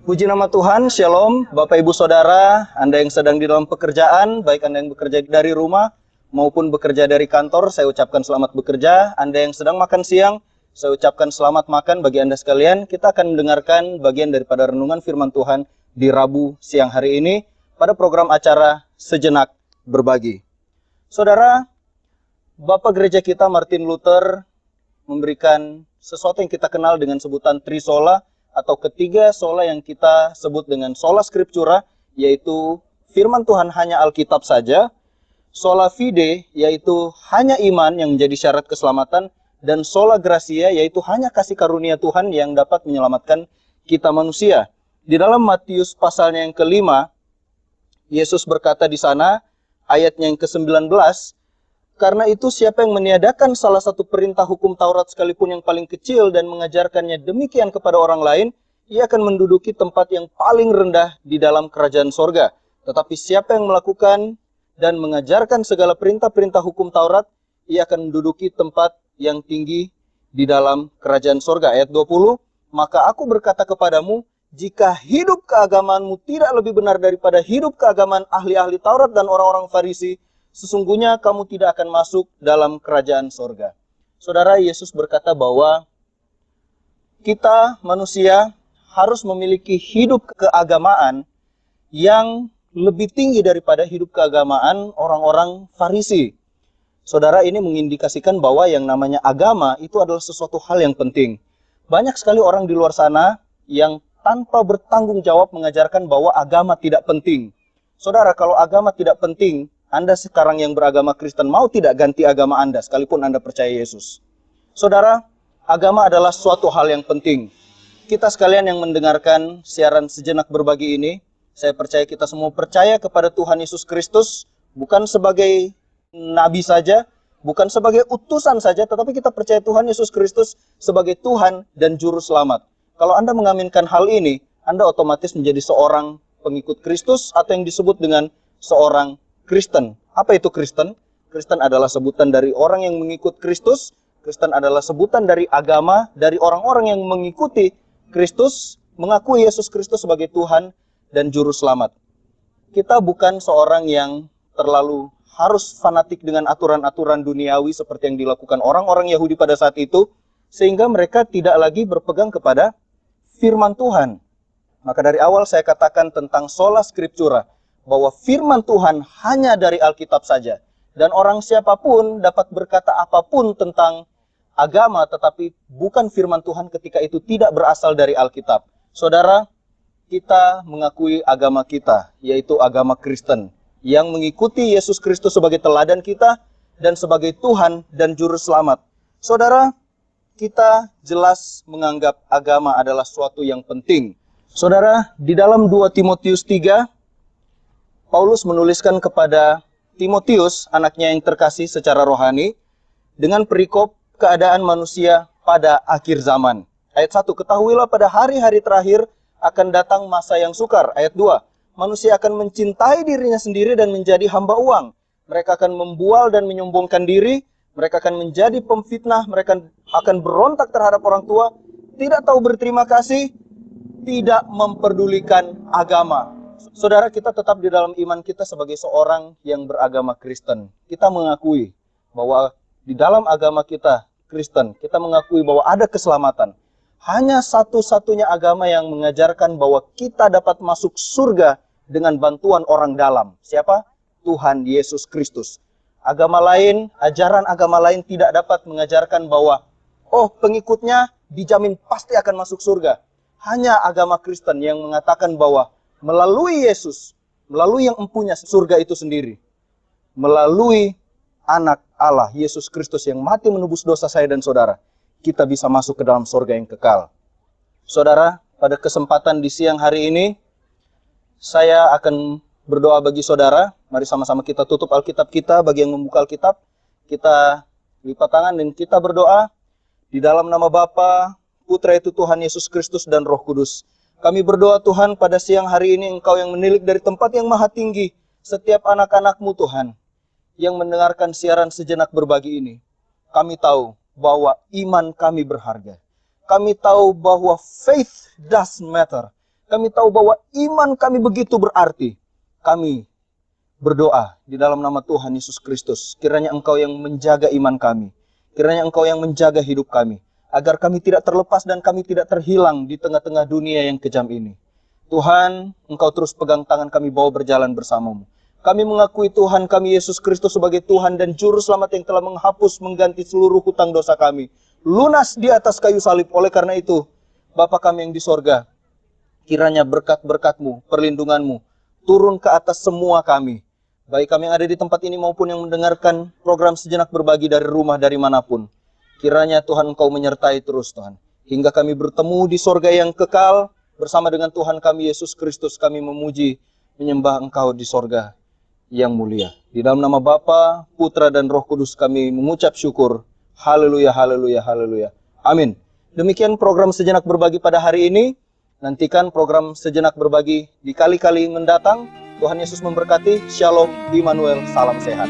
Puji nama Tuhan, Shalom, Bapak Ibu Saudara, Anda yang sedang di dalam pekerjaan, baik Anda yang bekerja dari rumah maupun bekerja dari kantor, saya ucapkan selamat bekerja. Anda yang sedang makan siang, saya ucapkan selamat makan bagi Anda sekalian. Kita akan mendengarkan bagian daripada renungan firman Tuhan di Rabu siang hari ini pada program acara Sejenak Berbagi. Saudara, Bapak Gereja kita Martin Luther memberikan sesuatu yang kita kenal dengan sebutan Trisola, atau ketiga sola yang kita sebut dengan sola scriptura, yaitu firman Tuhan hanya Alkitab saja, sola fide, yaitu hanya iman yang menjadi syarat keselamatan, dan sola gratia, yaitu hanya kasih karunia Tuhan yang dapat menyelamatkan kita manusia. Di dalam Matius pasalnya yang kelima, Yesus berkata di sana, ayatnya yang ke-19, karena itu siapa yang meniadakan salah satu perintah hukum Taurat sekalipun yang paling kecil dan mengajarkannya demikian kepada orang lain, ia akan menduduki tempat yang paling rendah di dalam kerajaan sorga. Tetapi siapa yang melakukan dan mengajarkan segala perintah-perintah hukum Taurat, ia akan menduduki tempat yang tinggi di dalam kerajaan sorga. Ayat 20, maka aku berkata kepadamu, jika hidup keagamaanmu tidak lebih benar daripada hidup keagamaan ahli-ahli Taurat dan orang-orang Farisi, sesungguhnya kamu tidak akan masuk dalam kerajaan sorga. Saudara, Yesus berkata bahwa kita manusia harus memiliki hidup keagamaan yang lebih tinggi daripada hidup keagamaan orang-orang Farisi. Saudara, ini mengindikasikan bahwa yang namanya agama itu adalah sesuatu hal yang penting. Banyak sekali orang di luar sana yang tanpa bertanggung jawab mengajarkan bahwa agama tidak penting. Saudara, kalau agama tidak penting, Anda sekarang yang beragama Kristen mau tidak ganti agama Anda sekalipun Anda percaya Yesus? Saudara, agama adalah suatu hal yang penting. Kita sekalian yang mendengarkan siaran Sejenak Berbagi ini, saya percaya kita semua percaya kepada Tuhan Yesus Kristus, bukan sebagai nabi saja, bukan sebagai utusan saja, tetapi kita percaya Tuhan Yesus Kristus sebagai Tuhan dan Juru Selamat. Kalau Anda mengaminkan hal ini, Anda otomatis menjadi seorang pengikut Kristus atau yang disebut dengan seorang Kristen. Apa itu Kristen? Kristen adalah sebutan dari orang yang mengikut Kristus. Kristen adalah sebutan dari agama, dari orang-orang yang mengikuti Kristus, mengakui Yesus Kristus sebagai Tuhan dan Juru Selamat. Kita bukan seorang yang terlalu harus fanatik dengan aturan-aturan duniawi seperti yang dilakukan orang-orang Yahudi pada saat itu, sehingga mereka tidak lagi berpegang kepada firman Tuhan. Maka dari awal saya katakan tentang sola scriptura, bahwa firman Tuhan hanya dari Alkitab saja. Dan orang siapapun dapat berkata apapun tentang agama, tetapi bukan firman Tuhan ketika itu tidak berasal dari Alkitab. Saudara, kita mengakui agama kita, yaitu agama Kristen, yang mengikuti Yesus Kristus sebagai teladan kita, dan sebagai Tuhan dan Juru Selamat. Saudara, kita jelas menganggap agama adalah suatu yang penting. Saudara, di dalam 2 Timotius 3, Paulus menuliskan kepada Timotius, anaknya yang terkasih secara rohani, dengan perikop keadaan manusia pada akhir zaman. Ayat 1, ketahuilah pada hari-hari terakhir akan datang masa yang sukar. Ayat 2, manusia akan mencintai dirinya sendiri dan menjadi hamba uang. Mereka akan membual dan menyombongkan diri, mereka akan menjadi pemfitnah, mereka akan berontak terhadap orang tua, tidak tahu berterima kasih, tidak memperdulikan agama. Saudara, kita tetap di dalam iman kita sebagai seorang yang beragama Kristen. Kita mengakui bahwa di dalam agama kita, Kristen, kita mengakui bahwa ada keselamatan. Hanya satu-satunya agama yang mengajarkan bahwa kita dapat masuk surga dengan bantuan orang dalam. Siapa? Tuhan Yesus Kristus. Agama lain, ajaran agama lain tidak dapat mengajarkan bahwa, oh, pengikutnya dijamin pasti akan masuk surga. Hanya agama Kristen yang mengatakan bahwa melalui Yesus, melalui yang empunya surga itu sendiri, melalui Anak Allah, Yesus Kristus yang mati menebus dosa saya dan saudara, kita bisa masuk ke dalam surga yang kekal. Saudara, pada kesempatan di siang hari ini, saya akan berdoa bagi saudara. Mari sama-sama kita tutup Alkitab kita. Bagi yang membuka Alkitab, kita lipat tangan dan kita berdoa. Di dalam nama Bapa, Putra itu Tuhan Yesus Kristus dan Roh Kudus. Kami berdoa Tuhan pada siang hari ini Engkau yang menilik dari tempat yang maha tinggi setiap anak-anak-Mu Tuhan yang mendengarkan siaran Sejenak Berbagi ini. Kami tahu bahwa iman kami berharga. Kami tahu bahwa faith does matter. Kami tahu bahwa iman kami begitu berarti. Kami berdoa di dalam nama Tuhan Yesus Kristus. Kiranya Engkau yang menjaga iman kami. Kiranya Engkau yang menjaga hidup kami. Agar kami tidak terlepas dan kami tidak terhilang di tengah-tengah dunia yang kejam ini. Tuhan, Engkau terus pegang tangan kami bawa berjalan bersamamu. Kami mengakui Tuhan kami Yesus Kristus sebagai Tuhan dan Juru Selamat yang telah menghapus, mengganti seluruh hutang dosa kami. Lunas di atas kayu salib. Oleh karena itu, Bapa kami yang di sorga, kiranya berkat-berkat-Mu, perlindungan-Mu, turun ke atas semua kami. Baik kami yang ada di tempat ini maupun yang mendengarkan program Sejenak Berbagi dari rumah, dari manapun. Kiranya Tuhan Engkau menyertai terus Tuhan. Hingga kami bertemu di sorga yang kekal, bersama dengan Tuhan kami Yesus Kristus, kami memuji, menyembah Engkau di sorga yang mulia. Di dalam nama Bapa, Putra, dan Roh Kudus kami mengucap syukur. Haleluya, haleluya, haleluya. Amin. Demikian program Sejenak Berbagi pada hari ini. Nantikan program Sejenak Berbagi di kali-kali mendatang. Tuhan Yesus memberkati. Shalom, Immanuel, salam sehat.